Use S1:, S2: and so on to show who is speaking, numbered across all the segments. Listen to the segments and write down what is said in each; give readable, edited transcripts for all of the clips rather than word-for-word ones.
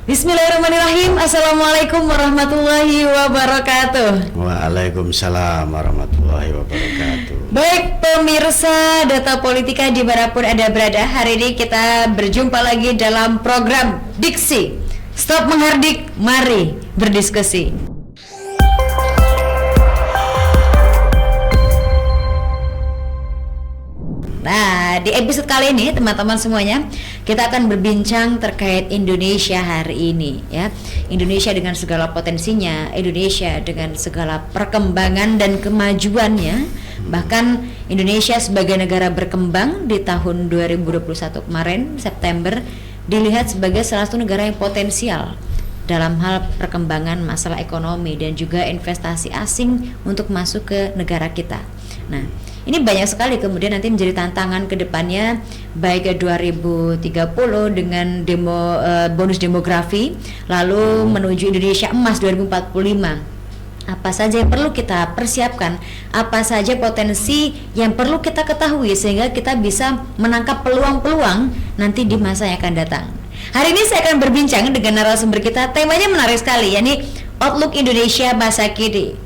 S1: Bismillahirrahmanirrahim. Assalamualaikum warahmatullahi wabarakatuh.
S2: Waalaikumsalam warahmatullahi wabarakatuh.
S1: Baik pemirsa Data Politika dimanapun Anda berada, hari ini kita berjumpa lagi dalam program Diksi. Stop menghardik, mari berdiskusi. Nah, di episode kali ini teman-teman semuanya, kita akan berbincang terkait Indonesia hari ini ya. Indonesia dengan segala potensinya, Indonesia dengan segala perkembangan dan kemajuannya. Bahkan Indonesia sebagai negara berkembang di tahun 2021 kemarin September dilihat sebagai salah satu negara yang potensial dalam hal perkembangan masalah ekonomi dan juga investasi asing untuk masuk ke negara kita. Nah, ini banyak sekali kemudian nanti menjadi tantangan ke depannya, baik 2030 dengan bonus demografi, lalu menuju Indonesia Emas 2045. Apa saja yang perlu kita persiapkan, apa saja potensi yang perlu kita ketahui sehingga kita bisa menangkap peluang-peluang nanti di masa yang akan datang. Hari ini saya akan berbincang dengan narasumber kita, temanya menarik sekali, yakni Outlook Indonesia masa kini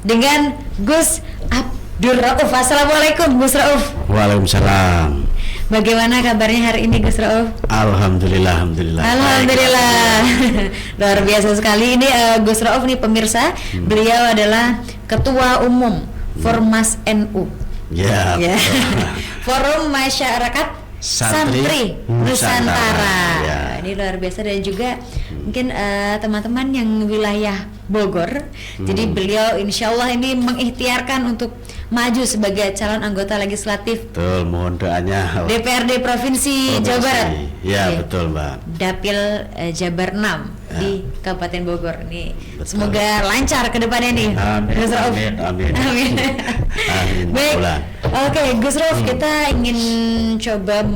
S1: dengan Gus Abdul Rauf. Assalamualaikum Gus Rauf.
S2: Waalaikumsalam.
S1: Bagaimana kabarnya hari ini Gus Rauf?
S2: Alhamdulillah.
S1: Luar biasa sekali ini Gus Rauf nih pemirsa. Beliau adalah Ketua Umum Formas NU.
S2: Ya.
S1: Forum Masyarakat Santri Nusantara. Ya. Ini luar biasa dan juga mungkin teman-teman yang wilayah Bogor. Jadi beliau insya Allah ini mengikhtiarkan untuk maju sebagai calon anggota legislatif.
S2: Betul, mohon doanya.
S1: DPRD Provinsi Jawa Barat.
S2: Ya, betul Mbak.
S1: Dapil Jabar 6 di Kabupaten Bogor. Nih, semoga lancar ke depannya nih. Amin. Baik. Oke, Gus Rauf, kita ingin coba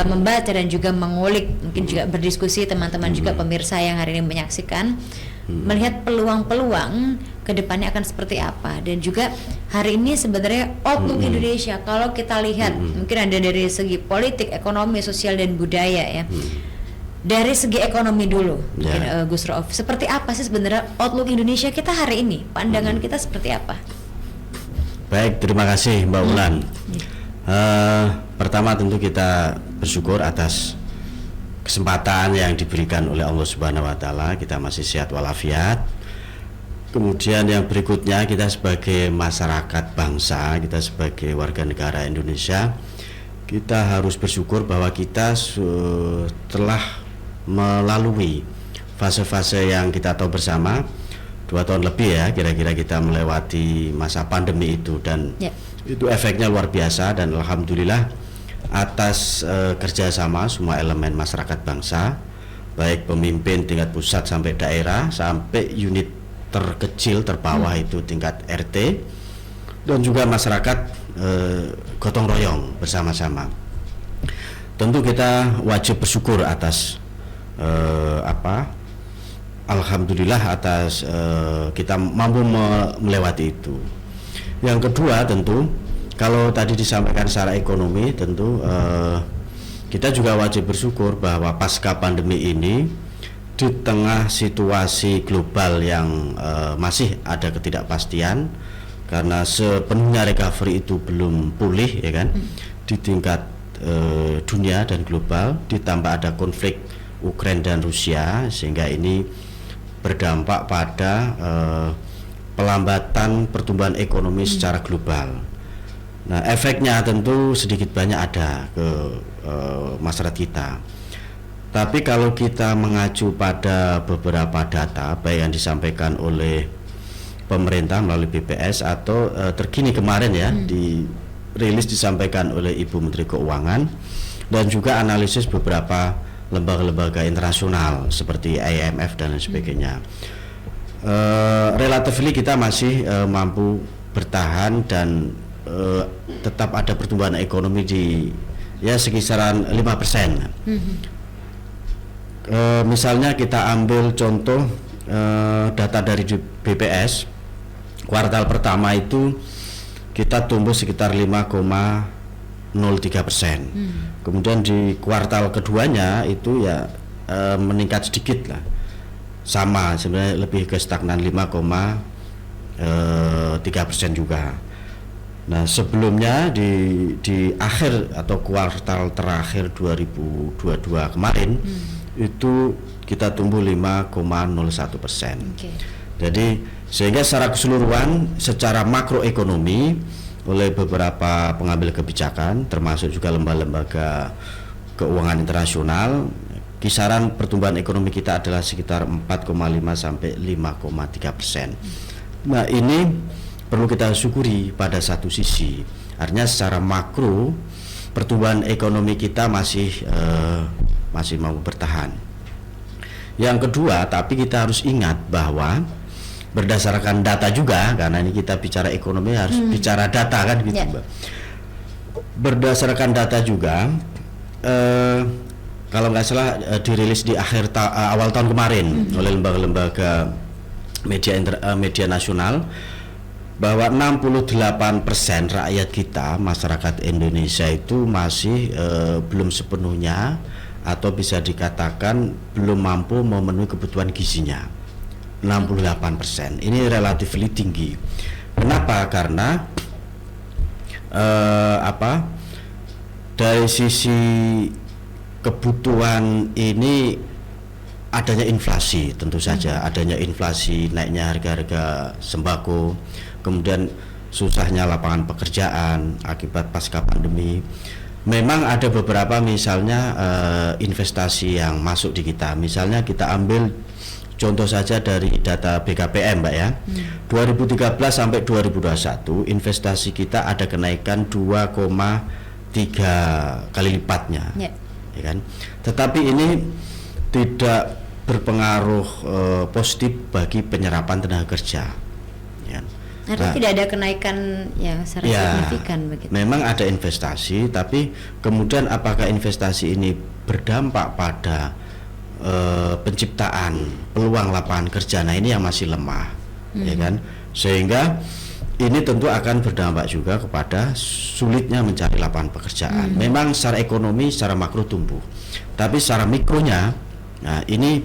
S1: membaca dan juga mengulik, mungkin juga berdiskusi teman-teman juga pemirsa yang hari ini menyaksikan, melihat peluang-peluang ke depannya akan seperti apa, dan juga hari ini sebenarnya outlook Indonesia kalau kita lihat mungkin ada dari segi politik, ekonomi, sosial dan budaya ya. Dari segi ekonomi dulu, mungkin Gus Rauf, seperti apa sih sebenarnya outlook Indonesia kita hari ini? Pandangan kita seperti apa?
S2: Baik, terima kasih Mbak Ulan. Pertama tentu kita bersyukur atas kesempatan yang diberikan oleh Allah Subhanahu wa taala, kita masih sehat walafiat. Kemudian yang berikutnya, kita sebagai masyarakat bangsa, kita sebagai warga negara Indonesia, kita harus bersyukur bahwa kita telah melalui fase-fase yang kita tahu bersama, 2 tahun lebih ya kira-kira kita melewati masa pandemi itu, dan itu efeknya luar biasa. Dan alhamdulillah atas kerjasama semua elemen masyarakat bangsa, baik pemimpin tingkat pusat sampai daerah sampai unit terkecil terbawah itu tingkat RT, dan juga masyarakat gotong royong bersama-sama. Tentu kita wajib bersyukur atas alhamdulillah atas kita mampu melewati itu. Yang kedua tentu kalau tadi disampaikan secara ekonomi, tentu kita juga wajib bersyukur bahwa pasca pandemi ini di tengah situasi global yang masih ada ketidakpastian karena sepenuhnya recovery itu belum pulih ya kan, di tingkat dunia dan global, ditambah ada konflik Ukraina dan Rusia, sehingga ini berdampak pada pelambatan pertumbuhan ekonomi secara global. Nah, efeknya tentu sedikit banyak ada ke masyarakat kita. Tapi kalau kita mengacu pada beberapa data, baik yang disampaikan oleh pemerintah melalui BPS atau terkini kemarin ya, dirilis disampaikan oleh Ibu Menteri Keuangan, dan juga analisis beberapa lembaga-lembaga internasional seperti IMF dan lain sebagainya. Relatively kita masih mampu bertahan dan tetap ada pertumbuhan ekonomi di ya sekisaran 5%. Misalnya kita ambil contoh data dari BPS, kuartal pertama itu kita tumbuh sekitar 5,03%. Kemudian di kuartal keduanya itu ya meningkat sedikit lah, sama sebenarnya, lebih ke stagnan 5,3% juga. Nah sebelumnya di akhir atau kuartal terakhir 2022 kemarin itu kita tumbuh 5,01%. Jadi sehingga secara keseluruhan secara makroekonomi oleh beberapa pengambil kebijakan termasuk juga lembaga-lembaga keuangan internasional, kisaran pertumbuhan ekonomi kita adalah sekitar 4,5 sampai 5,3%. Nah ini perlu kita syukuri pada satu sisi, artinya secara makro pertumbuhan ekonomi kita masih mampu bertahan. Yang kedua, tapi kita harus ingat bahwa berdasarkan data juga, karena ini kita bicara ekonomi harus bicara data kan gitu Mbak. Berdasarkan data juga, kalau nggak salah dirilis di awal tahun kemarin oleh lembaga-lembaga media nasional, bahwa 68% rakyat kita, masyarakat Indonesia itu masih belum sepenuhnya atau bisa dikatakan belum mampu memenuhi kebutuhan gizinya. 68%. Ini relatively tinggi. Kenapa? Karena dari sisi kebutuhan ini adanya inflasi, tentu saja adanya inflasi, naiknya harga-harga sembako, kemudian susahnya lapangan pekerjaan akibat pasca pandemi. Memang ada beberapa misalnya investasi yang masuk di kita. Misalnya kita ambil contoh saja dari data BKPM Mbak ya. 2013 sampai 2021 investasi kita ada kenaikan 2,3 kali lipatnya. Ya kan? Tetapi ini tidak berpengaruh positif bagi penyerapan tenaga kerja. Ya.
S1: Artinya tidak ada kenaikan yang secara signifikan begitu.
S2: Memang ada investasi, tapi kemudian apakah investasi ini berdampak pada penciptaan peluang lapangan kerja? Nah ini yang masih lemah, ya kan? Sehingga ini tentu akan berdampak juga kepada sulitnya mencari lapangan pekerjaan. Memang secara ekonomi, secara makro tumbuh, tapi secara mikronya, nah ini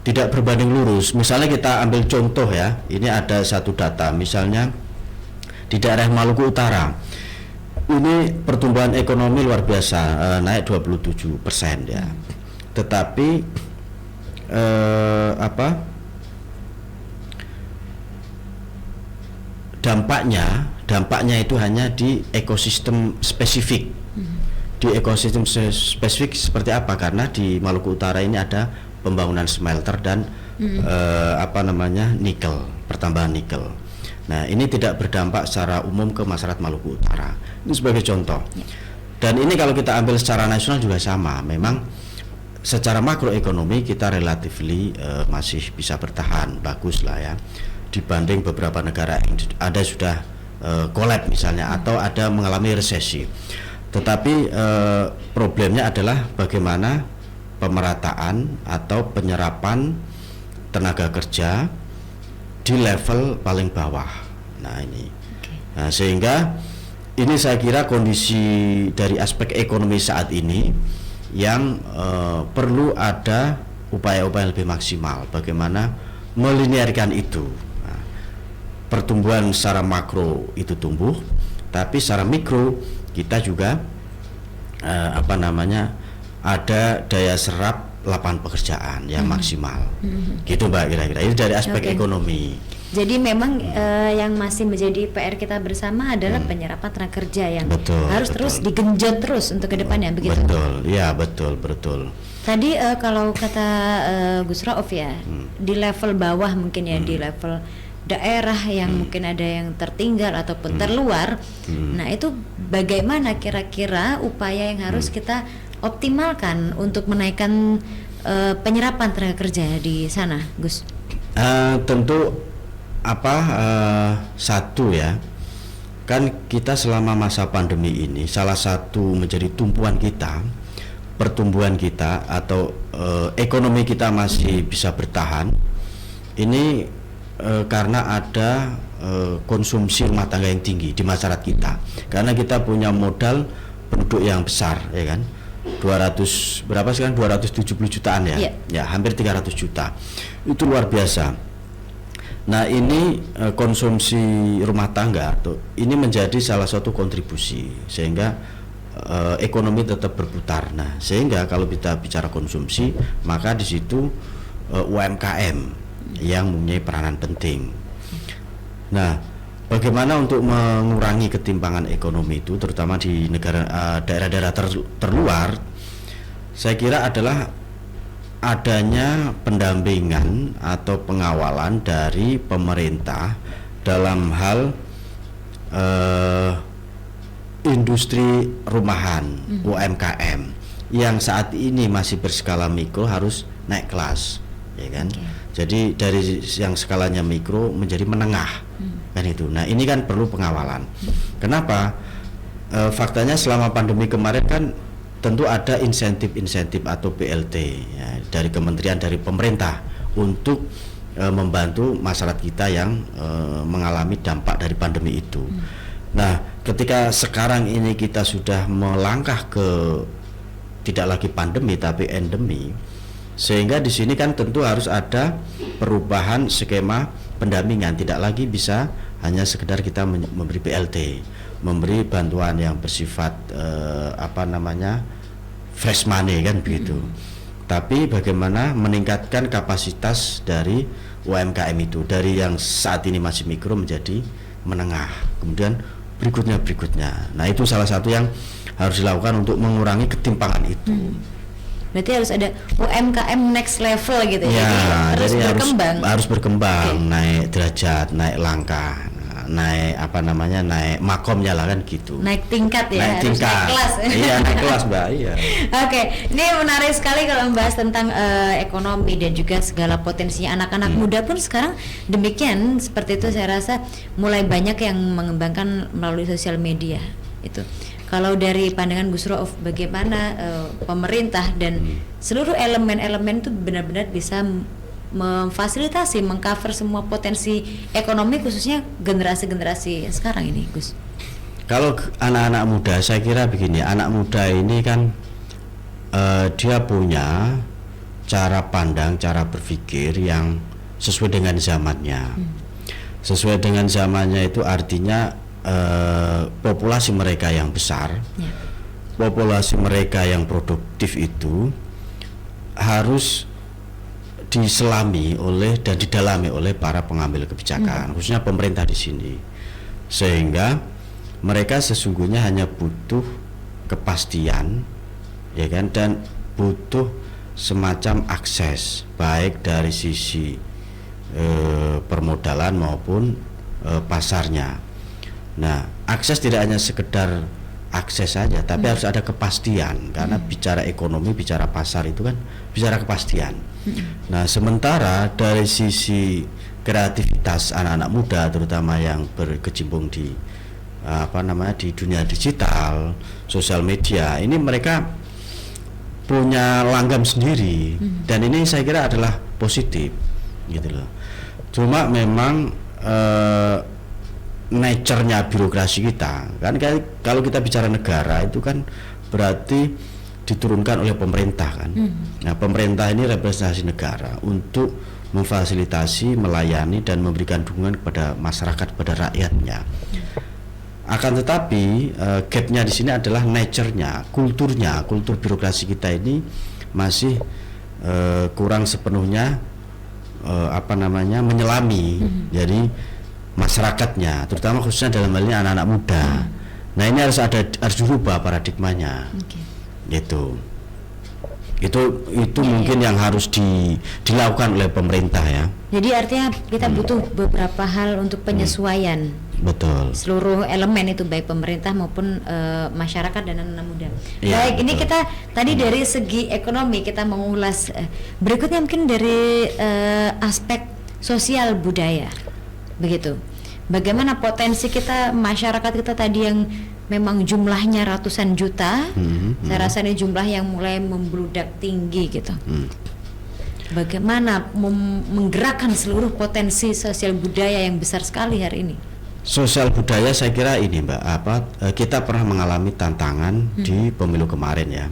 S2: tidak berbanding lurus. Misalnya kita ambil contoh ya, ini ada satu data, misalnya di daerah Maluku Utara, ini pertumbuhan ekonomi luar biasa, naik 27% ya. Tetapi dampaknya itu hanya di ekosistem spesifik. Di ekosistem spesifik seperti apa? Karena di Maluku Utara ini ada pembangunan smelter dan nikel, pertambangan nikel. Nah ini tidak berdampak secara umum ke masyarakat Maluku Utara. Ini sebagai contoh. Dan ini kalau kita ambil secara nasional juga sama. Memang secara makroekonomi kita relatively masih bisa bertahan bagus lah ya, dibanding beberapa negara yang ada sudah collapse misalnya atau ada mengalami resesi. Tetapi problemnya adalah bagaimana pemerataan atau penyerapan tenaga kerja di level paling bawah. Nah ini, nah, sehingga ini saya kira kondisi dari aspek ekonomi saat ini yang perlu ada upaya-upaya lebih maksimal bagaimana melinearkan itu. Nah, pertumbuhan secara makro itu tumbuh, tapi secara mikro kita juga ada daya serap lapangan pekerjaan yang maksimal. Gitu Mbak, kira-kira ini dari aspek ekonomi.
S1: Jadi memang yang masih menjadi PR kita bersama adalah penyerapan tenaga kerja yang harus terus digenjot terus untuk kedepannya, begitu?
S2: Betul, ya betul.
S1: Tadi kalau kata Gus Rauf ya, di level bawah mungkin ya, di level daerah yang mungkin ada yang tertinggal ataupun terluar. Nah itu bagaimana kira-kira upaya yang harus kita optimalkan untuk menaikkan penyerapan tenaga kerja di sana, Gus?
S2: Tentu satu ya, kan kita selama masa pandemi ini salah satu menjadi tumpuan kita, pertumbuhan kita atau ekonomi kita masih bisa bertahan ini karena ada konsumsi rumah tangga yang tinggi di masyarakat kita, karena kita punya modal penduduk yang besar ya kan, 200 berapa sekarang 270 jutaan ya.
S1: Iya.
S2: Ya, hampir 300 juta. Itu luar biasa. Nah, ini konsumsi rumah tangga ini menjadi salah satu kontribusi sehingga ekonomi tetap berputar. Nah, sehingga kalau kita bicara konsumsi, maka di situ UMKM yang mempunyai peranan penting. Nah, bagaimana untuk mengurangi ketimpangan ekonomi itu, terutama di daerah-daerah terluar, saya kira adalah adanya pendampingan atau pengawalan dari pemerintah dalam hal industri rumahan UMKM yang saat ini masih berskala mikro harus naik kelas, ya kan? Jadi dari yang skalanya mikro menjadi menengah, kan itu. Nah, ini kan perlu pengawalan. Kenapa? Faktanya selama pandemi kemarin kan tentu ada insentif-insentif atau BLT ya, dari kementerian, dari pemerintah untuk membantu masyarakat kita yang mengalami dampak dari pandemi itu. Nah, ketika sekarang ini kita sudah melangkah ke tidak lagi pandemi tapi endemi, sehingga di sini kan tentu harus ada perubahan skema pendampingan, tidak lagi bisa hanya sekedar kita memberi BLT, memberi bantuan yang bersifat fresh money kan begitu. Tapi bagaimana meningkatkan kapasitas dari UMKM itu dari yang saat ini masih mikro menjadi menengah, kemudian berikutnya. Nah, itu salah satu yang harus dilakukan untuk mengurangi ketimpangan itu.
S1: Berarti harus ada UMKM next level gitu ya.
S2: Jadi
S1: berkembang.
S2: Harus berkembang, naik derajat, naik langkah, naik naik makomnya lah kan gitu.
S1: Naik tingkat ya.
S2: Naik tingkat.
S1: Naik kelas.
S2: Iya, naik kelas, Mbak. Iya.
S1: Oke, ini menarik sekali kalau membahas tentang ekonomi dan juga segala potensinya anak-anak muda pun sekarang demikian. Seperti itu saya rasa mulai banyak yang mengembangkan melalui sosial media itu. Kalau dari pandangan Gus Rauf, bagaimana pemerintah dan seluruh elemen-elemen itu benar-benar bisa memfasilitasi, mengcover semua potensi ekonomi khususnya generasi-generasi sekarang ini, Gus?
S2: Kalau anak-anak muda, saya kira begini, anak muda ini kan dia punya cara pandang, cara berpikir yang sesuai dengan zamannya. Sesuai dengan zamannya itu artinya populasi mereka yang besar, populasi mereka yang produktif itu harus diselami oleh dan didalami oleh para pengambil kebijakan, khususnya pemerintah di sini, sehingga mereka sesungguhnya hanya butuh kepastian, ya kan, dan butuh semacam akses baik dari sisi permodalan maupun pasarnya. Nah, akses tidak hanya sekedar akses saja, tapi harus ada kepastian, karena bicara ekonomi, bicara pasar itu kan bicara kepastian. Nah, sementara dari sisi kreativitas anak-anak muda, terutama yang berkecimpung di di dunia digital, sosial media, ini mereka punya langgam sendiri, dan ini saya kira adalah positif, gitu loh. Cuma memang nature-nya birokrasi kita kan, kalau kita bicara negara itu kan berarti diturunkan oleh pemerintah kan. Nah, pemerintah ini representasi negara untuk memfasilitasi, melayani dan memberikan dukungan kepada masyarakat, kepada rakyatnya. Akan tetapi gap-nya di sini adalah nature-nya, kultur birokrasi kita ini masih kurang sepenuhnya menyelami. Jadi masyarakatnya, terutama khususnya dalam hal ini anak-anak muda. Nah, ini harus dirubah paradigmanya. Gitu. Itu mungkin yang harus dilakukan oleh pemerintah ya.
S1: Jadi artinya kita butuh beberapa hal untuk penyesuaian.
S2: Betul.
S1: Seluruh elemen itu baik pemerintah maupun masyarakat dan anak-anak muda.
S2: Ya,
S1: baik, betul. Ini kita tadi dari segi ekonomi kita mengulas. Berikutnya mungkin dari aspek sosial budaya. Begitu. Bagaimana potensi kita, masyarakat kita tadi yang memang jumlahnya ratusan juta, saya rasa ini jumlah yang mulai membludak tinggi gitu. Bagaimana menggerakkan seluruh potensi sosial budaya yang besar sekali hari ini?
S2: Sosial budaya saya kira ini Mbak, kita pernah mengalami tantangan di pemilu kemarin ya.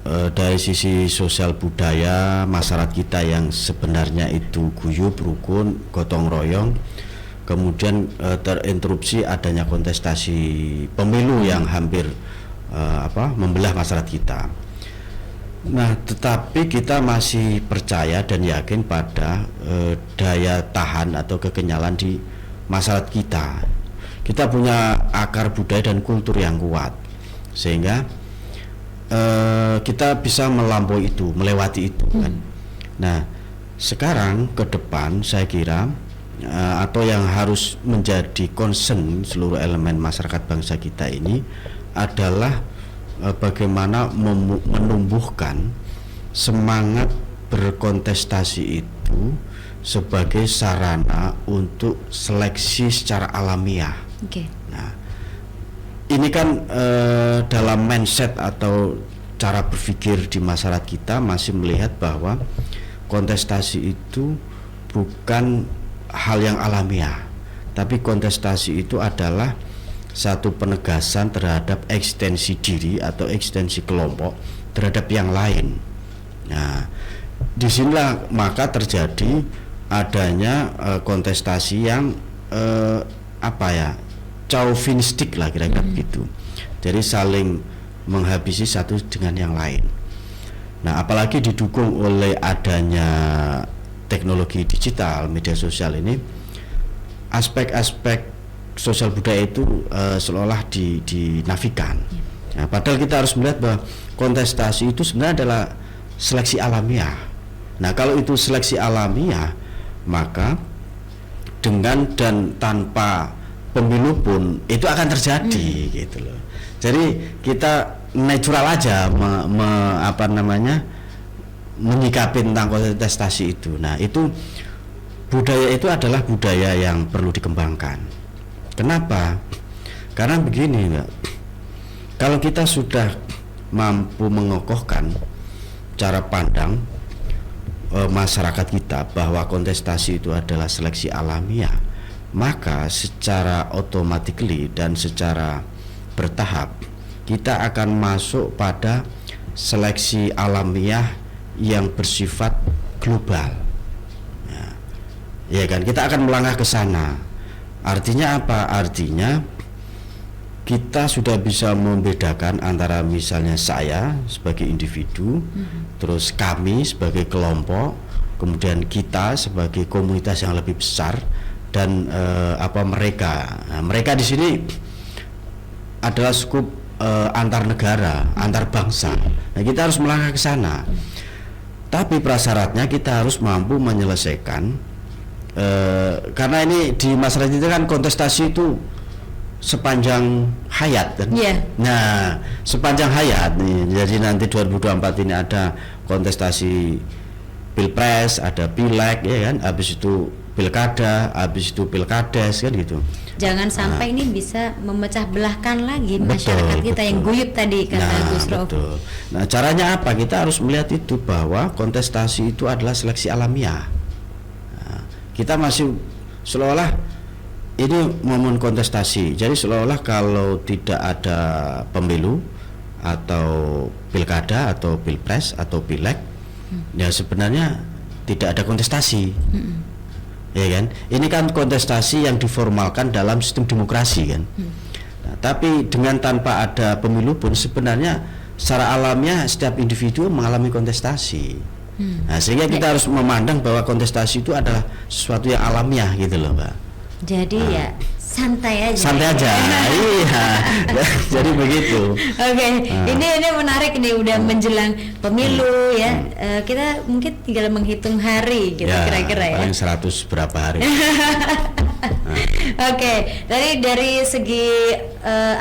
S2: dari sisi sosial budaya masyarakat kita yang sebenarnya itu guyup, rukun, gotong royong, kemudian terinterupsi adanya kontestasi pemilu yang hampir membelah masyarakat kita. Nah, tetapi kita masih percaya dan yakin pada daya tahan atau kekenyalan di masyarakat kita. Kita punya akar budaya dan kultur yang kuat, sehingga kita bisa melampaui itu, melewati itu kan. Nah, sekarang ke depan saya kira atau yang harus menjadi concern seluruh elemen masyarakat bangsa kita ini adalah bagaimana menumbuhkan semangat berkontestasi itu sebagai sarana untuk seleksi secara alamiah.
S1: Okay.
S2: Nah, ini kan dalam mindset atau cara berpikir di masyarakat kita masih melihat bahwa kontestasi itu bukan hal yang alamiah, tapi kontestasi itu adalah satu penegasan terhadap ekstensi diri atau ekstensi kelompok terhadap yang lain. Nah, disinilah maka terjadi adanya kontestasi yang chauvinistik lah kira-kira begitu. Jadi saling menghabisi satu dengan yang lain. Nah, apalagi didukung oleh adanya teknologi digital, media sosial ini, aspek-aspek sosial budaya itu seolah dinafikan. Nah, padahal kita harus melihat bahwa kontestasi itu sebenarnya adalah seleksi alamiah. Nah, kalau itu seleksi alamiah, maka dengan dan tanpa pemilu pun itu akan terjadi gitu loh. Jadi kita natural aja menyikapi tentang kontestasi itu. Nah, itu budaya itu adalah budaya yang perlu dikembangkan. Kenapa? Karena begini, Mbak. Kalau kita sudah mampu mengokohkan cara pandang masyarakat kita bahwa kontestasi itu adalah seleksi alamiah, maka secara automatically dan secara bertahap kita akan masuk pada seleksi alamiah yang bersifat global. Ya kan, kita akan melangkah ke sana. Artinya apa? Artinya kita sudah bisa membedakan antara misalnya saya sebagai individu, terus kami sebagai kelompok, kemudian kita sebagai komunitas yang lebih besar, dan mereka. Nah, mereka di sini adalah skup antar negara, antar bangsa. Nah, kita harus melangkah ke sana. Tapi prasyaratnya kita harus mampu menyelesaikan karena ini di masyarakat itu kan kontestasi itu sepanjang hayat kan. Nah, sepanjang hayat nih. Jadi nanti 2024 ini ada kontestasi pilpres, ada pileg ya kan, habis itu pilkada, habis itu pilkades kan gitu.
S1: Jangan sampai ini bisa memecah belahkan lagi masyarakat kita yang guyup tadi kata Gus Rof.
S2: Nah, caranya apa? Kita harus melihat itu bahwa kontestasi itu adalah seleksi alamiah. Nah, kita masih seolah ini momen kontestasi. Jadi seolah kalau tidak ada pemilu atau pilkada atau pilpres atau pileg, ya sebenarnya tidak ada kontestasi. Ya kan? Ini kan kontestasi yang diformalkan dalam sistem demokrasi kan. Nah, tapi dengan tanpa ada pemilu pun sebenarnya secara alamiah setiap individu mengalami kontestasi. Nah, sehingga kita harus memandang bahwa kontestasi itu adalah sesuatu yang alamiah gitu loh, Mbak.
S1: Jadi ya santai aja.
S2: Santai aja. Iya. Jadi begitu.
S1: Oke. Ini menarik nih, udah menjelang pemilu ya. Kita mungkin tinggal menghitung hari gitu kira-kira ya.
S2: Paling 100 berapa hari.
S1: Oke. Dari segi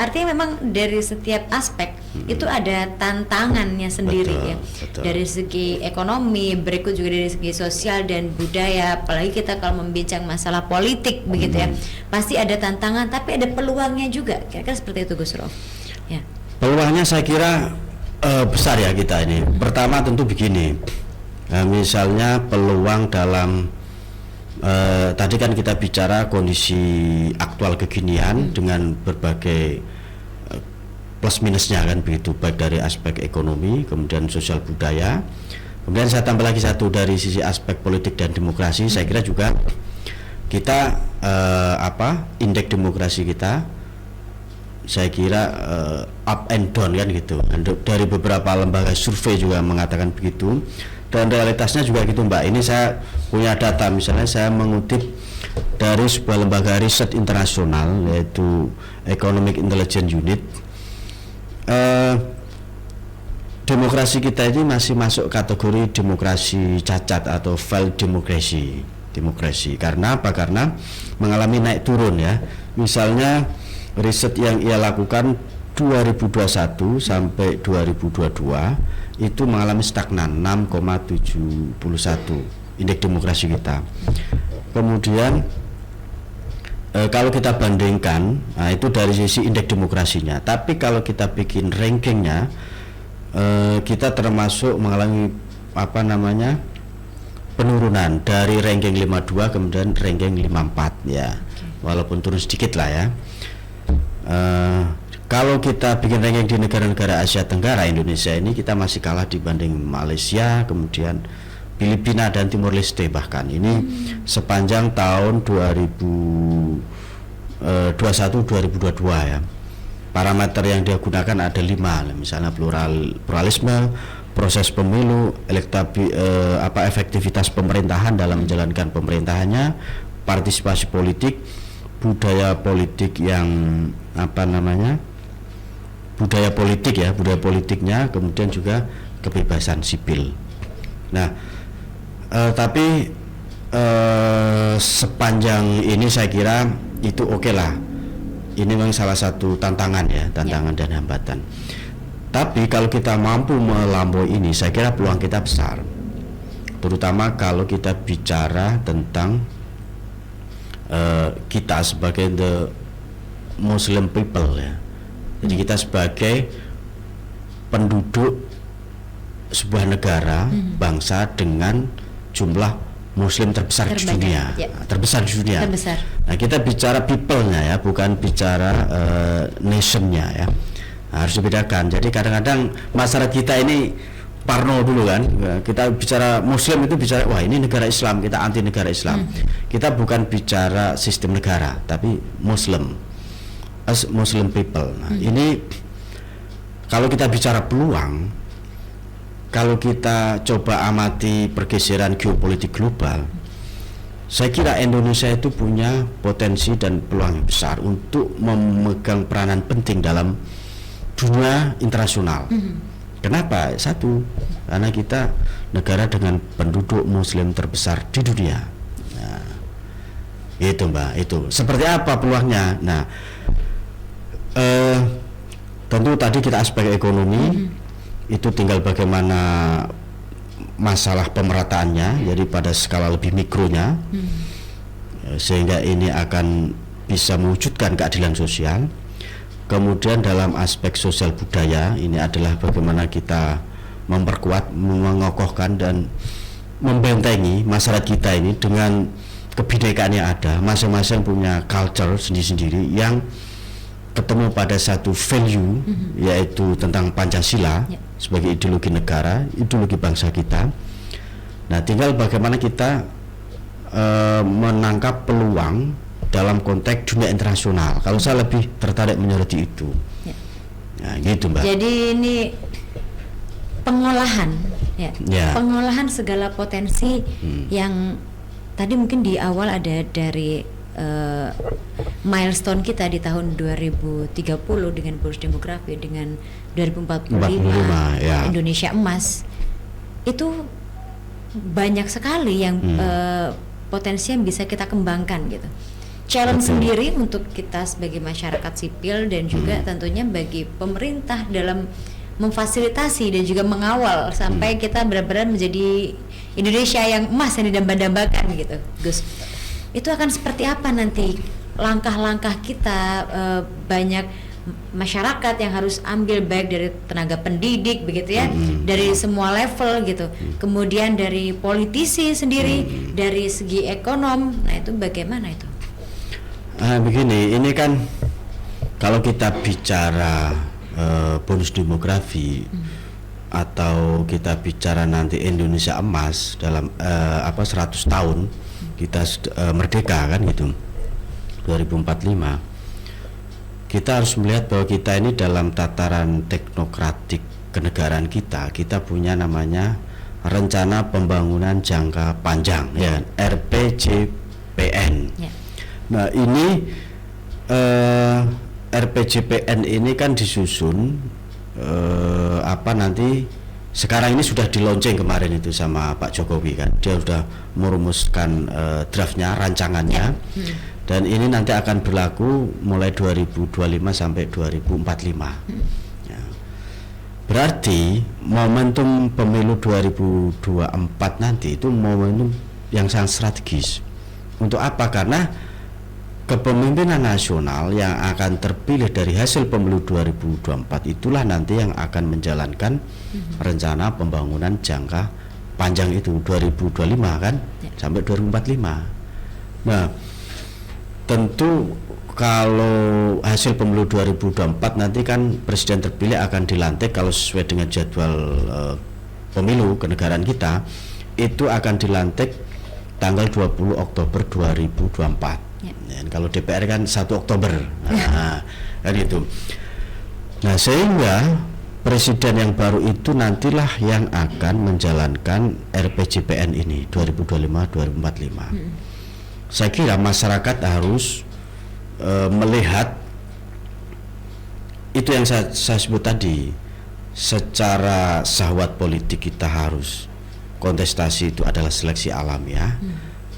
S1: artinya memang dari setiap aspek itu ada tantangannya sendiri. Betul. Dari segi ekonomi, berikut juga dari segi sosial dan budaya. Apalagi kita kalau membincang masalah politik begitu ya, pasti ada tantangan, tapi ada peluangnya juga. Kira-kira seperti itu Gus Rof. Ya.
S2: Peluangnya saya kira besar ya kita ini. Pertama tentu begini, misalnya peluang dalam tadi kan kita bicara kondisi aktual kekinian dengan berbagai plus minusnya kan begitu, baik dari aspek ekonomi, kemudian sosial budaya. Kemudian saya tambah lagi satu dari sisi aspek politik dan demokrasi. Saya kira juga kita indeks demokrasi kita, saya kira up and down kan gitu. Dari beberapa lembaga survei juga mengatakan begitu. Dan realitasnya juga gitu Mbak. Ini saya punya data, misalnya saya mengutip dari sebuah lembaga riset internasional yaitu Economic Intelligence Unit. Demokrasi kita ini masih masuk kategori demokrasi cacat atau failed demokrasi. Karena apa? Karena mengalami naik turun ya. Misalnya riset yang ia lakukan 2021 sampai 2022 itu mengalami stagnan 6,71 indeks demokrasi kita. Kemudian kalau kita bandingkan, nah itu dari sisi indeks demokrasinya. Tapi kalau kita bikin rankingnya, kita termasuk mengalami penurunan dari ranking 52 kemudian ranking 54 ya. Walaupun turun sedikit lah ya. Kalau kita bikin ranking di negara-negara Asia Tenggara, Indonesia ini kita masih kalah dibanding Malaysia, kemudian Filipina dan Timor Leste bahkan. Ini sepanjang tahun 2021-2022 ya. Parameter yang dia gunakan ada 5, misalnya pluralisme, proses pemilu, efektivitas pemerintahan dalam menjalankan pemerintahannya, partisipasi politik, budaya politik yang budaya politiknya, kemudian juga kebebasan sipil. Nah, tapi sepanjang ini saya kira itu oke lah. Ini memang salah satu tantangan dan hambatan. Tapi kalau kita mampu melampaui ini, saya kira peluang kita besar. Terutama kalau kita bicara tentang kita sebagai the Muslim people ya. Jadi kita sebagai penduduk sebuah negara, bangsa dengan jumlah Muslim terbesar di dunia, terbesar di dunia. Nah, kita bicara people-nya ya, bukan bicara nation-nya ya. Nah, harus dibedakan. Jadi kadang-kadang masyarakat kita ini parno dulu kan. Kita bicara Muslim itu bicara wah ini negara Islam, kita anti negara Islam. Kita bukan bicara sistem negara, tapi Muslim. As Muslim people. Nah, ini kalau kita bicara peluang, kalau kita coba amati pergeseran geopolitik global, saya kira Indonesia itu punya potensi dan peluang yang besar untuk memegang peranan penting dalam dunia internasional. Kenapa? Satu, karena kita negara dengan penduduk Muslim terbesar di dunia. Nah, itu Mbak, itu. Seperti apa peluangnya? Nah, tentu tadi kita aspek ekonomi, itu tinggal bagaimana masalah pemerataannya, jadi pada skala lebih mikronya, sehingga ini akan bisa mewujudkan keadilan sosial. Kemudian dalam aspek sosial budaya, ini adalah bagaimana kita memperkuat, mengokohkan dan membentengi masyarakat kita ini dengan kebinekaan yang ada. Masing-masing punya culture sendiri-sendiri yang ketemu pada satu value, yaitu tentang Pancasila sebagai ideologi negara, ideologi bangsa kita. Nah, tinggal bagaimana kita menangkap peluang dalam konteks dunia internasional. Kalau saya lebih tertarik menyoroti itu. Nah, gitu Mbak.
S1: Jadi ini pengolahan, pengolahan segala potensi yang tadi mungkin di awal ada dari milestone kita di tahun 2030 dengan bonus demografi, dengan 2045 Indonesia emas, itu banyak sekali yang potensi yang bisa kita kembangkan gitu. Challenge sendiri untuk kita sebagai masyarakat sipil dan juga tentunya bagi pemerintah dalam memfasilitasi dan juga mengawal sampai kita benar-benar menjadi Indonesia yang emas yang didamba-dambakan gitu, Gus. Itu akan seperti apa nanti langkah-langkah kita? Banyak masyarakat yang harus ambil, baik dari tenaga pendidik begitu ya, dari semua level gitu, kemudian dari politisi sendiri, dari segi ekonom. Nah, itu bagaimana itu?
S2: Begini, ini kan kalau kita bicara bonus demografi, atau kita bicara nanti Indonesia emas dalam 100 tahun kita merdeka kan gitu, 2045, kita harus melihat bahwa kita ini dalam tataran teknokratik kenegaraan kita punya namanya rencana pembangunan jangka panjang, ya, RPJPN. Nah, ini RPJPN ini kan disusun nanti sekarang ini sudah di launching kemarin itu sama Pak Jokowi kan, dia sudah merumuskan draftnya, rancangannya, dan ini nanti akan berlaku mulai 2025 sampai 2045. Ya. Berarti momentum pemilu 2024 nanti itu momentum yang sangat strategis. Untuk apa? Karena kepemimpinan nasional yang akan terpilih dari hasil pemilu 2024 itulah nanti yang akan menjalankan rencana pembangunan jangka panjang itu 2025 kan, sampai 2045. Nah, tentu kalau hasil pemilu 2024 nanti kan presiden terpilih akan dilantik kalau sesuai dengan jadwal pemilu kenegaraan kita, itu akan dilantik tanggal 20 Oktober 2024. Dan kalau DPR kan 1 Oktober, kan itu. Nah, sehingga presiden yang baru itu nantilah yang akan menjalankan RPJPN ini 2025-2045. Saya kira masyarakat harus melihat itu yang saya sebut tadi, secara syahwat politik kita harus kontestasi itu adalah seleksi alam, ya.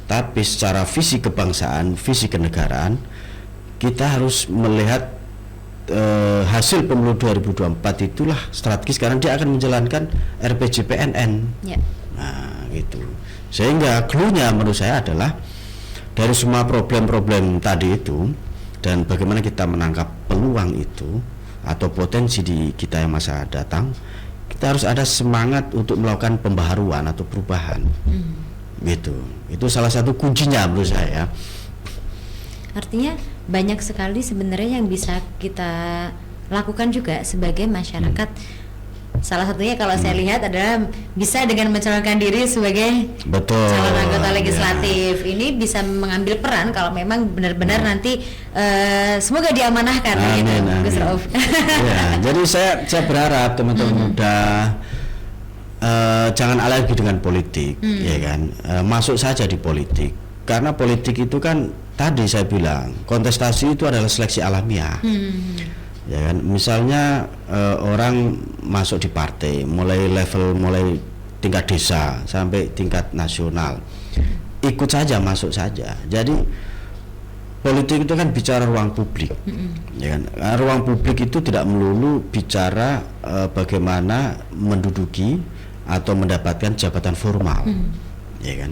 S2: Tapi secara visi kebangsaan, visi kenegaraan, kita harus melihat hasil pemilu 2024 itulah strategis karena dia akan menjalankan RPJPNN. Nah, gitu. Sehingga clue-nya menurut saya adalah dari semua problem-problem tadi itu dan bagaimana kita menangkap peluang itu atau potensi di kita yang masa datang, kita harus ada semangat untuk melakukan pembaharuan atau perubahan. Gitu. Itu salah satu kuncinya menurut saya.
S1: Artinya banyak sekali sebenarnya yang bisa kita lakukan juga sebagai masyarakat. Salah satunya kalau saya lihat adalah bisa dengan mencalonkan diri sebagai calon anggota legislatif. Ini bisa mengambil peran kalau memang benar-benar nanti semoga diamanahkan gitu, Gus Rauf.
S2: Ya, jadi saya berharap teman-teman muda jangan alergi dengan politik, ya kan, masuk saja di politik, karena politik itu kan tadi saya bilang kontestasi itu adalah seleksi alamiah, ya kan. Misalnya orang masuk di partai mulai tingkat desa sampai tingkat nasional, ikut saja, masuk saja. Jadi politik itu kan bicara ruang publik, ya kan. Ruang publik itu tidak melulu bicara bagaimana menduduki atau mendapatkan jabatan formal, ya kan.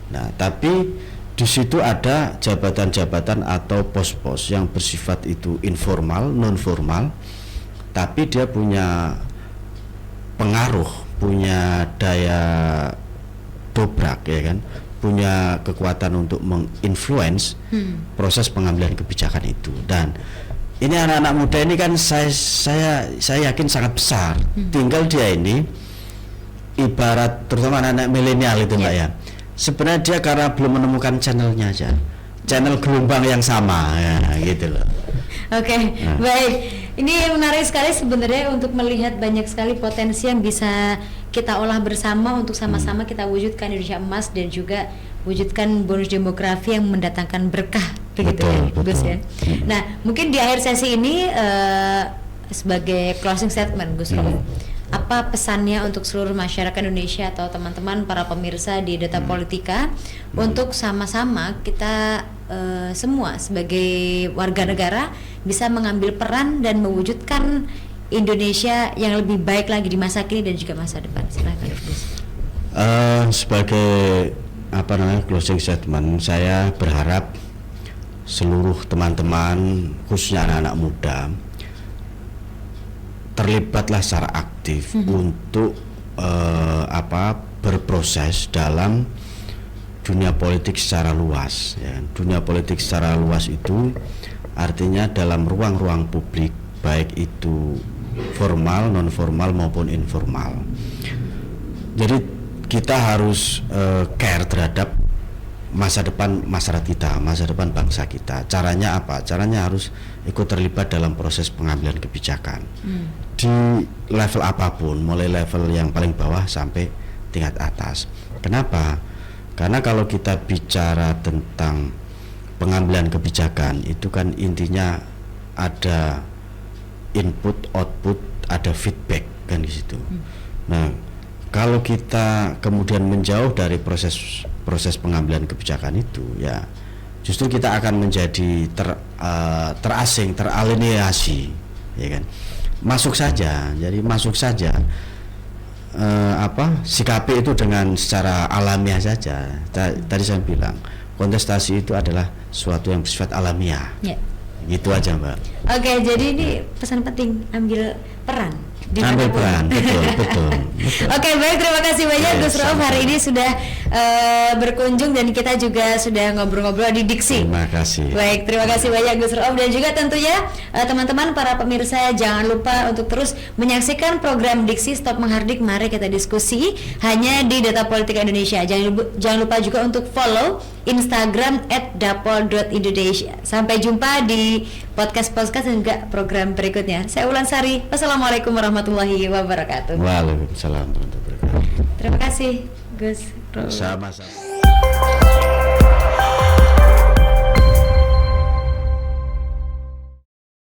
S2: Nah, tapi di situ ada jabatan-jabatan atau pos-pos yang bersifat itu informal, non formal, tapi dia punya pengaruh, punya daya dobrak, ya kan, punya kekuatan untuk menginfluence proses pengambilan kebijakan itu. Dan ini anak-anak muda ini kan saya yakin sangat besar. Tinggal dia ini ibarat terutama anak-anak milenial itu, Mbak, ya. Sebenarnya dia karena belum menemukan channelnya aja, channel gelombang yang sama, ya, gitu loh.
S1: Oke, baik. Ini menarik sekali sebenarnya untuk melihat banyak sekali potensi yang bisa kita olah bersama untuk sama-sama kita wujudkan Indonesia emas dan juga wujudkan bonus demografi yang mendatangkan berkah, begitu, betul, ya, Gus, ya. Nah, mungkin di akhir sesi ini sebagai closing statement, Gus Rauf, apa pesannya untuk seluruh masyarakat Indonesia atau teman-teman para pemirsa di Data Politika untuk sama-sama kita semua sebagai warga negara bisa mengambil peran dan mewujudkan Indonesia yang lebih baik lagi di masa kini dan juga masa depan. Silakan, Gus.
S2: Sebagai closing statement, saya berharap seluruh teman-teman khususnya anak-anak muda terlibatlah secara aktif untuk berproses dalam dunia politik secara luas, ya. Dunia politik secara luas itu artinya dalam ruang-ruang publik, baik itu formal, non formal maupun informal. Jadi kita harus care terhadap masa depan masyarakat kita, masa depan bangsa kita. Caranya apa? Caranya harus ikut terlibat dalam proses pengambilan kebijakan di level apapun, mulai level yang paling bawah sampai tingkat atas. Kenapa? Karena kalau kita bicara tentang pengambilan kebijakan itu kan intinya ada input, output, ada feedback kan di situ. Nah, kalau kita kemudian menjauh dari proses pengambilan kebijakan itu, ya justru kita akan menjadi terasing, teralienasi, ya kan. Masuk saja, jadi masuk saja. Sikapi itu dengan secara alamiah saja. Tadi saya bilang kontestasi itu adalah suatu yang bersifat alamiah.
S1: Ya.
S2: Gitu aja, Mbak.
S1: Oke, jadi ini pesan penting, ambil peran.
S2: Ambil peran, betul.
S1: Oke, baik, terima kasih banyak Gus Rauf hari ini sudah berkunjung dan kita juga sudah ngobrol-ngobrol di Diksi.
S2: Terima kasih.
S1: Baik, terima kasih banyak Gus Rauf dan juga tentunya teman-teman para pemirsa jangan lupa untuk terus menyaksikan program Diksi Stop Menghardik. Mari kita diskusi hanya di Data Politika Indonesia. Jangan lupa juga untuk follow Instagram @dapol.indonesia. Sampai jumpa di podcast dan juga program berikutnya. Saya Ulan Sari. Wassalamualaikum warahmatullahi wabarakatuh.
S2: Waalaikumsalam warahmatullahi wabarakatuh.
S1: Terima kasih Gus Rauf.
S2: Sama-sama.